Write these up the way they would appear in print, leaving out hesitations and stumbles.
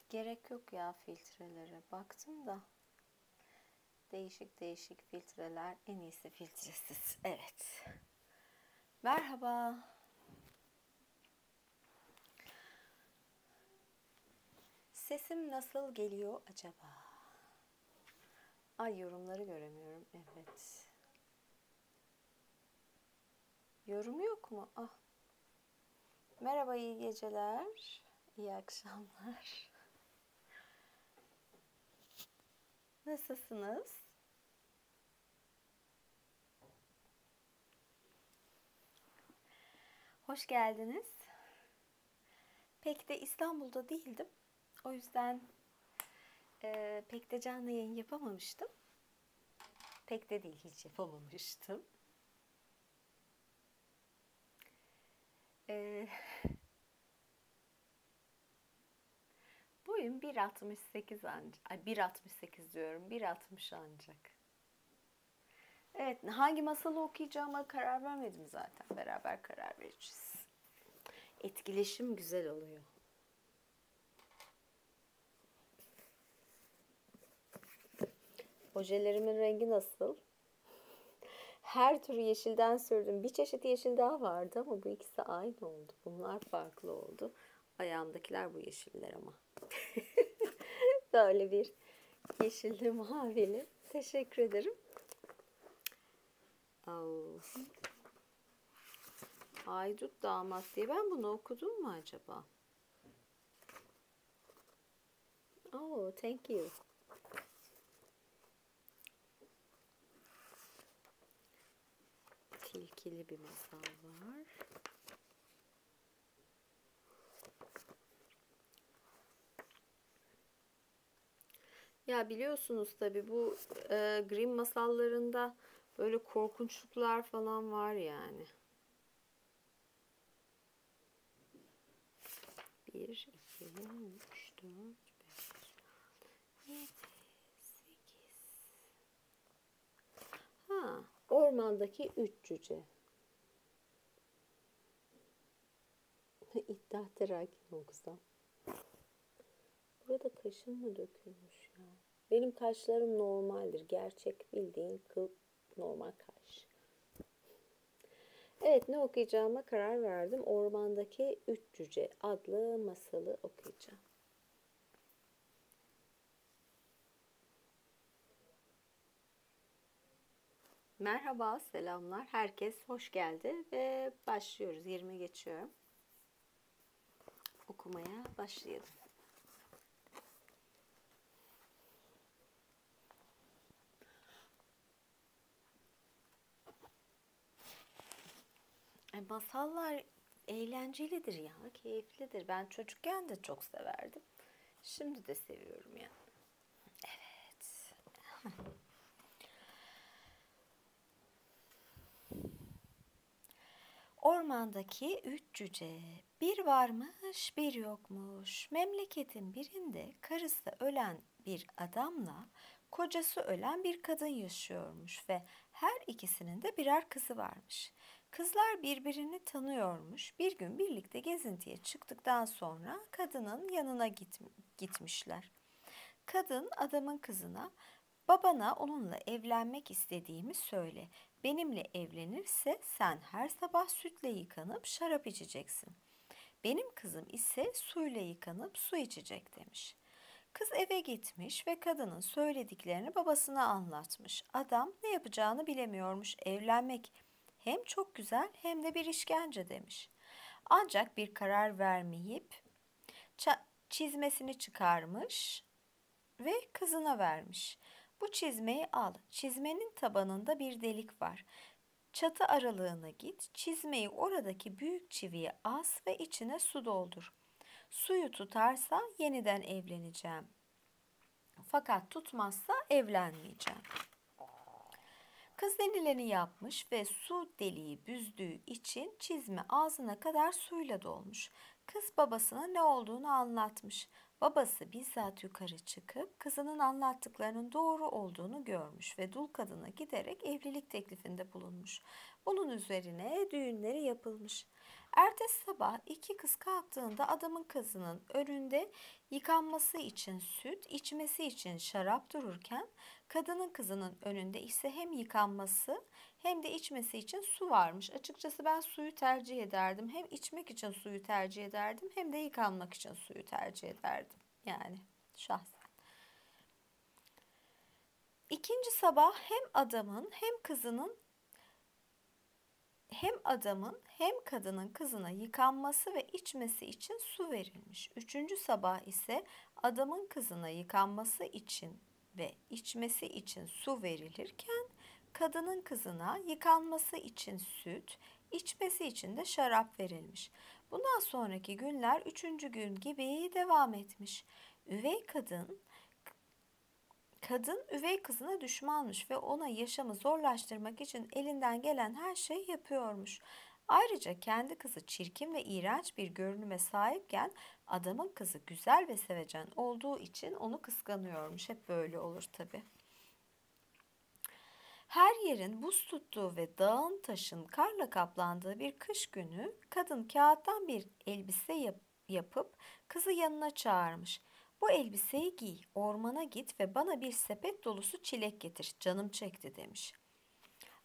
Gerek yok ya filtrelere. Baktım da değişik değişik filtreler, en iyisi filtresiz. Evet. Merhaba. Sesim nasıl geliyor acaba? Ay, yorumları göremiyorum. Evet. Yorum yok mu? Ah. Merhaba, iyi geceler. İyi akşamlar. Nasılsınız? Hoş geldiniz. Pek de İstanbul'da değildim. O yüzden pek de canlı yayın yapamamıştım. Pek de değil, hiç yapamamıştım. Boyum 1.68 ancak. Ay, 1.68 diyorum. 1.60 ancak. Evet, hangi masalı okuyacağıma karar vermedim zaten. Beraber karar vereceğiz. Etkileşim güzel oluyor. Ojelerimin rengi nasıl? Her türlü yeşilden sürdüm. Bir çeşit yeşil daha vardı ama bu ikisi aynı oldu. Bunlar farklı oldu. Ayağımdakiler bu yeşiller ama. Böyle bir yeşilli mavili. Teşekkür ederim. Oh. Haydut Damat diye. Ben bunu okudum mu acaba? Oh, thank you. Tilkili bir masal var. Ya biliyorsunuz tabii bu Grimm masallarında böyle korkunçluklar falan var yani. 1, 2, 3, 4, 5, 7, 8. Ha, ormandaki 3 cüce. İddia Terakin okusam. Burada kaşın mı dökülmüş ya? Benim kaşlarım normaldir. Gerçek bildiğin kıl, normal kaş. Evet, ne okuyacağıma karar verdim. Ormandaki 3 Cüce adlı masalı okuyacağım. Merhaba, selamlar. Herkes hoş geldi ve başlıyoruz. 20 geçiyorum. Okumaya başlayalım. Masallar eğlencelidir ya, keyiflidir. Ben çocukken de çok severdim. Şimdi de seviyorum ya. Evet. Ormandaki 3 cüce. Bir varmış, bir yokmuş. Memleketin birinde karısı ölen bir adamla kocası ölen bir kadın yaşıyormuş ve her ikisinin de birer kızı varmış. Kızlar birbirini tanıyormuş. Bir gün birlikte gezintiye çıktıktan sonra kadının yanına gitmişler. Kadın adamın kızına, babana onunla evlenmek istediğimi söyle. Benimle evlenirse sen her sabah sütle yıkanıp şarap içeceksin. Benim kızım ise suyla yıkanıp su içecek demiş. Kız eve gitmiş ve kadının söylediklerini babasına anlatmış. Adam ne yapacağını bilemiyormuş. Evlenmek hem çok güzel hem de bir işkence demiş. Ancak bir karar vermeyip çizmesini çıkarmış ve kızına vermiş. Bu çizmeyi al. Çizmenin tabanında bir delik var. Çatı aralığına git, çizmeyi oradaki büyük çiviye as ve içine su doldur. Suyu tutarsa yeniden evleneceğim. Fakat tutmazsa evlenmeyeceğim. Kız denileni yapmış ve su deliği büzdüğü için çizme ağzına kadar suyla dolmuş. Kız babasına ne olduğunu anlatmış. Babası bizzat yukarı çıkıp kızının anlattıklarının doğru olduğunu görmüş ve dul kadına giderek evlilik teklifinde bulunmuş. Bunun üzerine düğünleri yapılmış. Ertesi sabah iki kız kalktığında adamın kızının önünde yıkanması için süt, içmesi için şarap dururken kadının kızının önünde ise hem yıkanması hem de içmesi için su varmış. Açıkçası ben suyu tercih ederdim. Hem içmek için suyu tercih ederdim hem de yıkanmak için suyu tercih ederdim. Yani şahsen. İkinci sabah hem adamın hem kadının kızına yıkanması ve içmesi için su verilmiş. Üçüncü sabah ise adamın kızına yıkanması için ve içmesi için su verilirken kadının kızına yıkanması için süt, içmesi için de şarap verilmiş. Bundan sonraki günler üçüncü gün gibi devam etmiş. Üvey kadın üvey kızına düşmanmış ve ona yaşamı zorlaştırmak için elinden gelen her şeyi yapıyormuş. Ayrıca kendi kızı çirkin ve iğrenç bir görünüme sahipken adamın kızı güzel ve sevecen olduğu için onu kıskanıyormuş. Hep böyle olur tabii. Her yerin buz tuttuğu ve dağın taşın karla kaplandığı bir kış günü kadın kağıttan bir elbise yapıp kızı yanına çağırmış. Bu elbiseyi giy, ormana git ve bana bir sepet dolusu çilek getir, canım çekti demiş.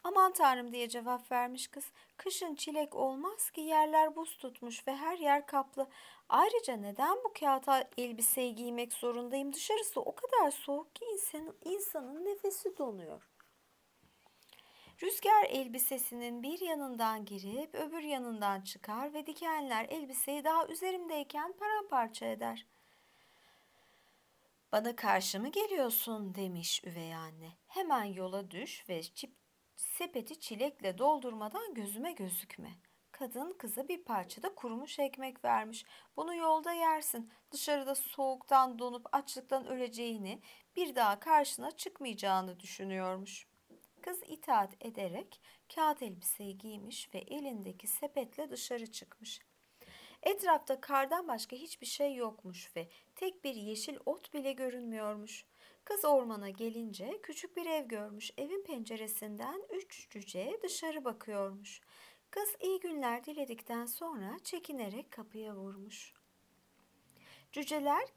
Aman tanrım diye cevap vermiş kız. Kışın çilek olmaz ki yerler buz tutmuş ve her yer kaplı. Ayrıca neden bu kağıt elbiseyi giymek zorundayım? Dışarısı o kadar soğuk ki insanın nefesi donuyor. Rüzgar elbisesinin bir yanından girip öbür yanından çıkar ve dikenler elbiseyi daha üzerimdeyken paramparça eder. Bana karşı mı geliyorsun demiş üvey anne. Hemen yola düş ve sepeti çilekle doldurmadan gözüme gözükme. Kadın kıza bir parça da kurumuş ekmek vermiş. Bunu yolda yersin. Dışarıda soğuktan donup açlıktan öleceğini, bir daha karşına çıkmayacağını düşünüyormuş. Kız itaat ederek kağıt elbiseyi giymiş ve elindeki sepetle dışarı çıkmış. Etrafta kardan başka hiçbir şey yokmuş ve tek bir yeşil ot bile görünmüyormuş. Kız ormana gelince küçük bir ev görmüş. Evin penceresinden 3 cüce dışarı bakıyormuş. Kız iyi günler diledikten sonra çekinerek kapıya vurmuş. Cüceler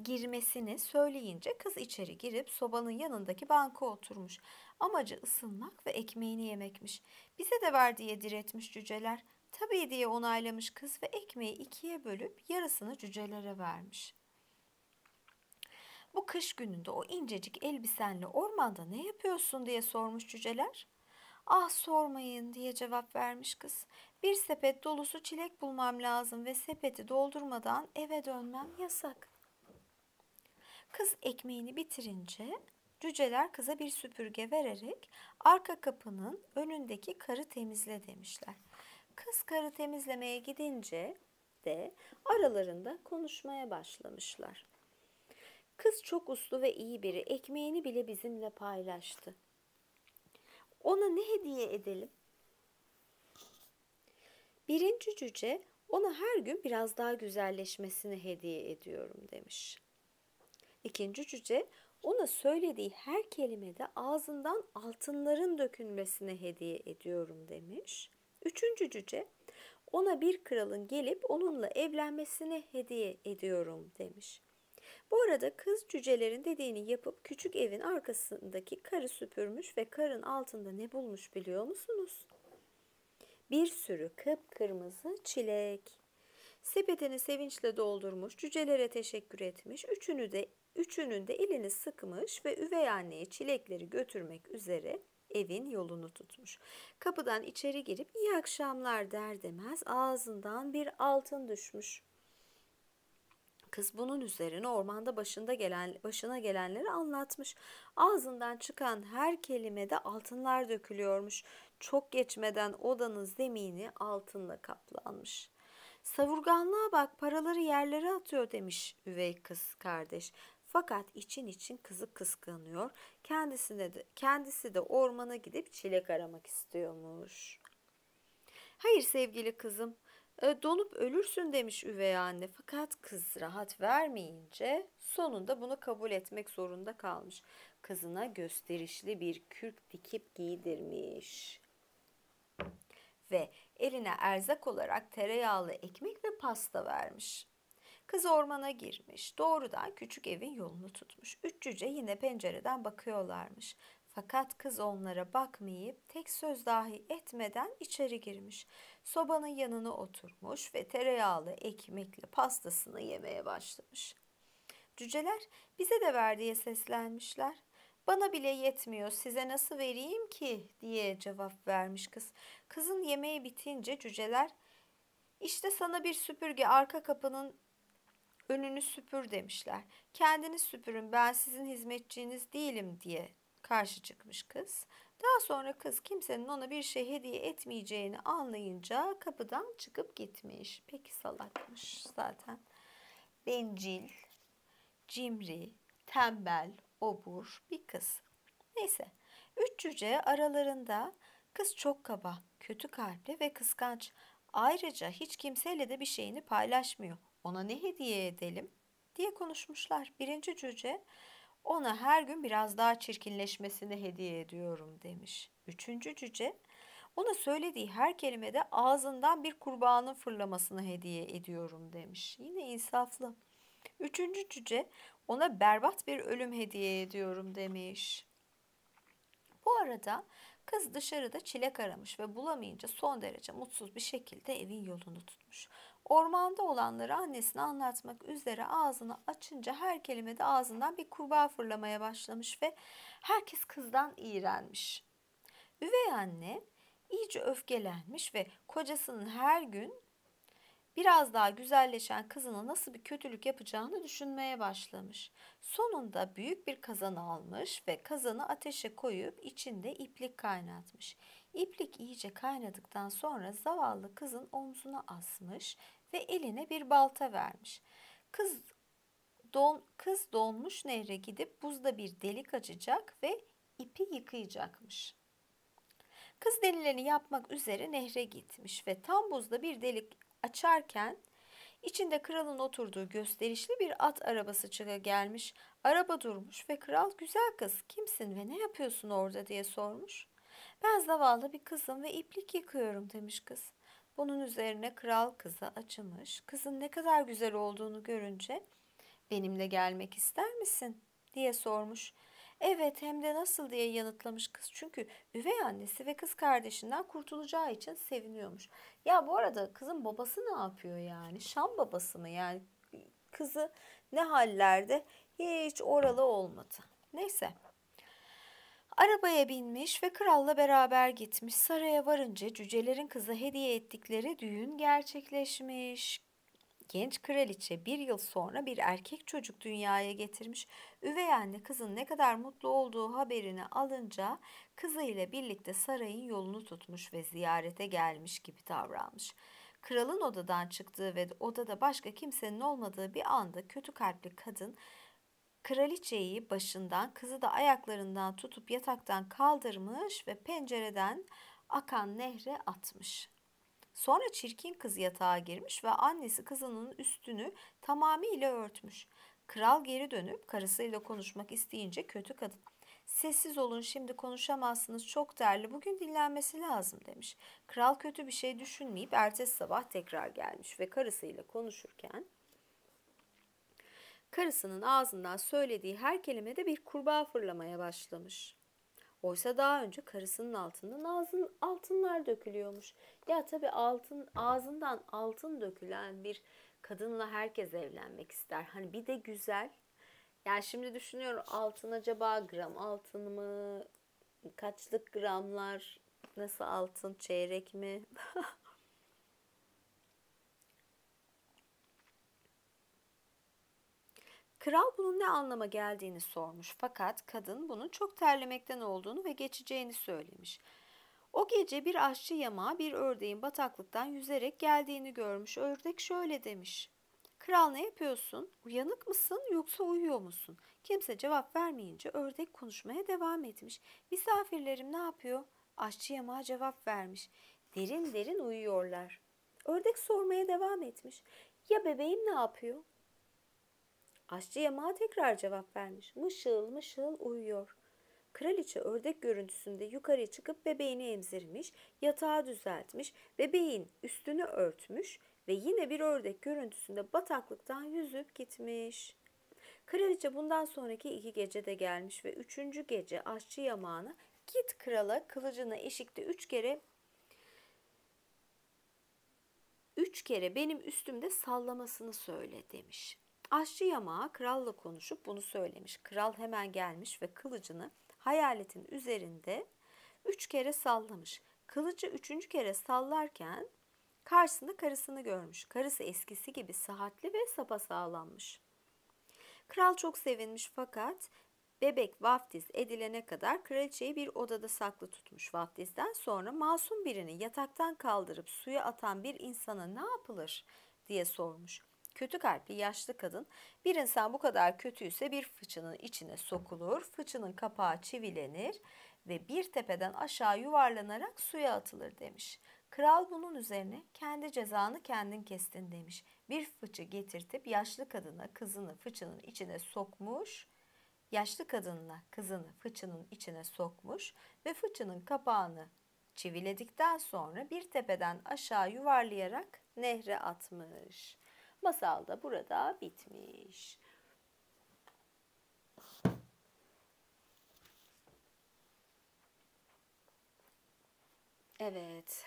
girmesini söyleyince kız içeri girip sobanın yanındaki banka oturmuş. Amacı ısınmak ve ekmeğini yemekmiş. Bize de ver diye diretmiş cüceler. Tabii diye onaylamış kız ve ekmeği ikiye bölüp yarısını cücelere vermiş. Bu kış gününde o incecik elbisenle ormanda ne yapıyorsun diye sormuş cüceler. Ah sormayın diye cevap vermiş kız. Bir sepet dolusu çilek bulmam lazım ve sepeti doldurmadan eve dönmem yasak. Kız ekmeğini bitirince cüceler kıza bir süpürge vererek arka kapının önündeki karı temizle demişler. Kız karı temizlemeye gidince de aralarında konuşmaya başlamışlar. Kız çok uslu ve iyi biri, ekmeğini bile bizimle paylaştı. Ona ne hediye edelim? Birinci cüce ona her gün biraz daha güzelleşmesini hediye ediyorum demiş. İkinci cüce ona söylediği her kelimede ağzından altınların dökülmesini hediye ediyorum demiş. Üçüncü cüce ona bir kralın gelip onunla evlenmesini hediye ediyorum demiş. Bu arada kız cücelerin dediğini yapıp küçük evin arkasındaki karı süpürmüş ve karın altında ne bulmuş biliyor musunuz? Bir sürü kıpkırmızı çilek. Sepetini sevinçle doldurmuş, cücelere teşekkür etmiş, üçünün de elini sıkmış ve üvey anneye çilekleri götürmek üzere evin yolunu tutmuş. Kapıdan içeri girip iyi akşamlar der demez ağzından bir altın düşmüş. Kız bunun üzerine ormanda başına gelenleri anlatmış. Ağzından çıkan her kelimede altınlar dökülüyormuş. Çok geçmeden odanın zemini altınla kaplanmış. Savurganlığa bak, paraları yerlere atıyor demiş üvey kız kardeş. Fakat için kızı kıskanıyor. Kendisi de ormana gidip çilek aramak istiyormuş. Hayır sevgili kızım, Donup ölürsün demiş üvey anne. Fakat kız rahat vermeyince sonunda bunu kabul etmek zorunda kalmış. Kızına gösterişli bir kürk dikip giydirmiş ve eline erzak olarak tereyağlı ekmek ve pasta vermiş. Kız ormana girmiş, doğrudan küçük evin yolunu tutmuş. Üç cüce yine pencereden bakıyorlarmış. Fakat kız onlara bakmayıp tek söz dahi etmeden içeri girmiş. Sobanın yanına oturmuş ve tereyağlı ekmekle pastasını yemeye başlamış. Cüceler bize de ver diye seslenmişler. Bana bile yetmiyor, size nasıl vereyim ki diye cevap vermiş kız. Kızın yemeği bitince cüceler işte sana bir süpürge arka kapının önünü süpür demişler. Kendiniz süpürün, ben sizin hizmetçiniz değilim diye karşı çıkmış kız. Daha sonra kız kimsenin ona bir şey hediye etmeyeceğini anlayınca kapıdan çıkıp gitmiş. Peki salakmış zaten. Bencil, cimri, tembel, obur bir kız. Neyse, üç cüce aralarında kız çok kaba, kötü kalpli ve kıskanç. Ayrıca hiç kimseyle de bir şeyini paylaşmıyor. Ona ne hediye edelim diye konuşmuşlar. Birinci cüce ona her gün biraz daha çirkinleşmesini hediye ediyorum demiş. Üçüncü cüce ona söylediği her kelimede ağzından bir kurbağanın fırlamasını hediye ediyorum demiş. Yine insaflı. Üçüncü cüce ona berbat bir ölüm hediye ediyorum demiş. Bu arada kız dışarıda çilek aramış ve bulamayınca son derece mutsuz bir şekilde evin yolunu tutmuş. Ormanda olanları annesine anlatmak üzere ağzını açınca her kelimede ağzından bir kurbağa fırlamaya başlamış ve herkes kızdan iğrenmiş. Üvey anne iyice öfkelenmiş ve kocasının her gün biraz daha güzelleşen kızına nasıl bir kötülük yapacağını düşünmeye başlamış. Sonunda büyük bir kazan almış ve kazanı ateşe koyup içinde iplik kaynatmış. İplik iyice kaynadıktan sonra zavallı kızın omzuna asmış ve eline bir balta vermiş. Kız kız donmuş nehre gidip buzda bir delik açacak ve ipi yıkayacakmış. Kız denileni yapmak üzere nehre gitmiş ve tam buzda bir delik açarken içinde kralın oturduğu gösterişli bir at arabası çıka gelmiş. Araba durmuş ve kral güzel kız kimsin ve ne yapıyorsun orada diye sormuş. Ben zavallı bir kızım ve iplik yıkıyorum demiş kız. Bunun üzerine kral kıza acımış. Kızın ne kadar güzel olduğunu görünce benimle gelmek ister misin diye sormuş. Evet hem de nasıl diye yanıtlamış kız. Çünkü üvey annesi ve kız kardeşinden kurtulacağı için seviniyormuş. Ya bu arada kızın babası ne yapıyor yani? Şam babası mı yani? Kızı ne hallerde hiç oralı olmadı. Neyse. Arabaya binmiş ve kralla beraber gitmiş. Saraya varınca cücelerin kıza hediye ettikleri düğün gerçekleşmiş. Genç kraliçe bir yıl sonra bir erkek çocuk dünyaya getirmiş. Üvey anne kızın ne kadar mutlu olduğu haberini alınca kızıyla birlikte sarayın yolunu tutmuş ve ziyarete gelmiş gibi davranmış. Kralın odadan çıktığı ve odada başka kimsenin olmadığı bir anda kötü kalpli kadın kraliçeyi başından, kızı da ayaklarından tutup yataktan kaldırmış ve pencereden akan nehre atmış. Sonra çirkin kız yatağa girmiş ve annesi kızının üstünü tamamıyla örtmüş. Kral geri dönüp karısıyla konuşmak isteyince kötü kadın "Sessiz olun, şimdi konuşamazsınız, çok terli, bugün dinlenmesi lazım." demiş. Kral kötü bir şey düşünmeyip ertesi sabah tekrar gelmiş ve karısıyla konuşurken karısının ağzından söylediği her kelimede bir kurbağa fırlamaya başlamış. Oysa daha önce karısının altından altınlar dökülüyormuş. Ya tabii ağzından altın dökülen bir kadınla herkes evlenmek ister. Hani bir de güzel. Yani şimdi düşünüyorum, altın acaba gram altın mı? Kaçlık gramlar? Nasıl altın? Çeyrek mi? Kral bunun ne anlama geldiğini sormuş, fakat kadın bunun çok terlemekten olduğunu ve geçeceğini söylemiş. O gece bir aşçı yamağı bir ördeğin bataklıktan yüzerek geldiğini görmüş. Ördek şöyle demiş: "Kral, ne yapıyorsun? Uyanık mısın yoksa uyuyor musun?" Kimse cevap vermeyince ördek konuşmaya devam etmiş. "Misafirlerim ne yapıyor?" Aşçı yamağa cevap vermiş: "Derin derin uyuyorlar." Ördek sormaya devam etmiş. Ya bebeğim ne yapıyor? Aşçı yamağa tekrar cevap vermiş. Mışıl mışıl uyuyor. Kraliçe ördek görüntüsünde yukarıya çıkıp bebeğini emzirmiş, yatağı düzeltmiş, bebeğin üstünü örtmüş ve yine bir ördek görüntüsünde bataklıktan yüzüp gitmiş. Kraliçe bundan sonraki 2 gece de gelmiş ve 3. gece aşçı yamağına git krala kılıcını eşikte 3 kere benim üstümde sallamasını söyle demiş. Aşçı yamağı kralla konuşup bunu söylemiş. Kral hemen gelmiş ve kılıcını hayaletin üzerinde 3 kere sallamış. Kılıcı 3. kere sallarken karşısında karısını görmüş. Karısı eskisi gibi sıhhatli ve sapasağlammış. Kral çok sevinmiş fakat bebek vaftiz edilene kadar kraliçeyi bir odada saklı tutmuş. Vaftizden sonra masum birini yataktan kaldırıp suya atan bir insana ne yapılır diye sormuş. Kötü kalpli yaşlı kadın, bir insan bu kadar kötüyse bir fıçının içine sokulur, fıçının kapağı çivilenir ve bir tepeden aşağı yuvarlanarak suya atılır demiş. Kral bunun üzerine kendi cezanı kendin kestin demiş. Bir fıçı getirtip yaşlı kadına kızını fıçının içine sokmuş, yaşlı kadınla kızını fıçının içine sokmuş ve fıçının kapağını çiviledikten sonra bir tepeden aşağı yuvarlayarak nehre atmış. Masal da burada bitmiş. Evet.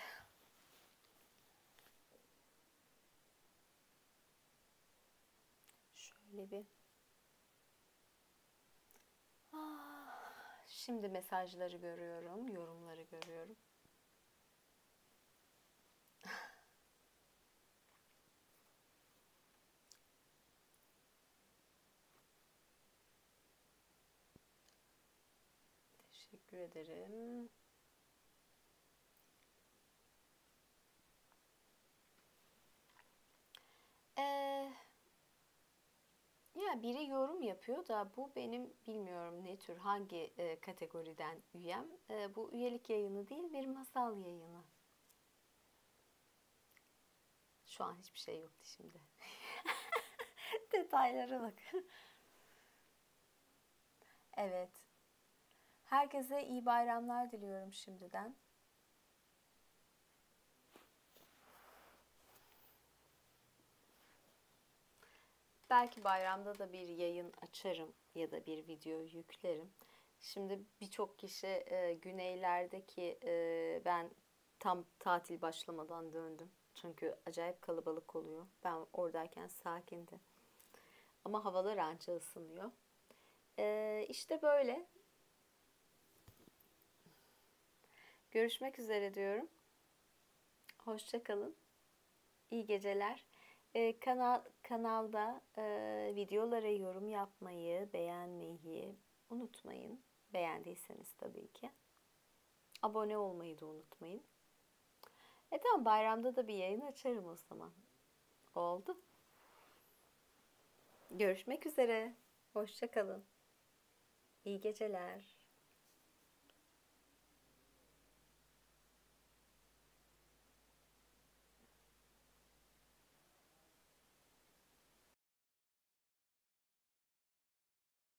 Şöyle bir. Şimdi mesajları görüyorum, yorumları görüyorum. Teşekkür ederim. Ya biri yorum yapıyor da bu benim bilmiyorum ne tür hangi kategoriden üyem. Bu üyelik yayını değil, bir masal yayını. Şu an hiçbir şey yoktu şimdi. Detaylara bak. Evet. Herkese iyi bayramlar diliyorum şimdiden. Belki bayramda da bir yayın açarım ya da bir video yüklerim. Şimdi birçok kişi güneylerdeki ben tam tatil başlamadan döndüm. Çünkü acayip kalabalık oluyor. Ben oradayken sakindi. Ama havalar anca ısınıyor. İşte böyle. Görüşmek üzere diyorum. Hoşça kalın. İyi geceler. Kanalda videolara yorum yapmayı, beğenmeyi unutmayın. Beğendiyseniz tabii ki. Abone olmayı da unutmayın. Tamam, bayramda da bir yayın açarım o zaman. Oldu. Görüşmek üzere. Hoşça kalın. İyi geceler.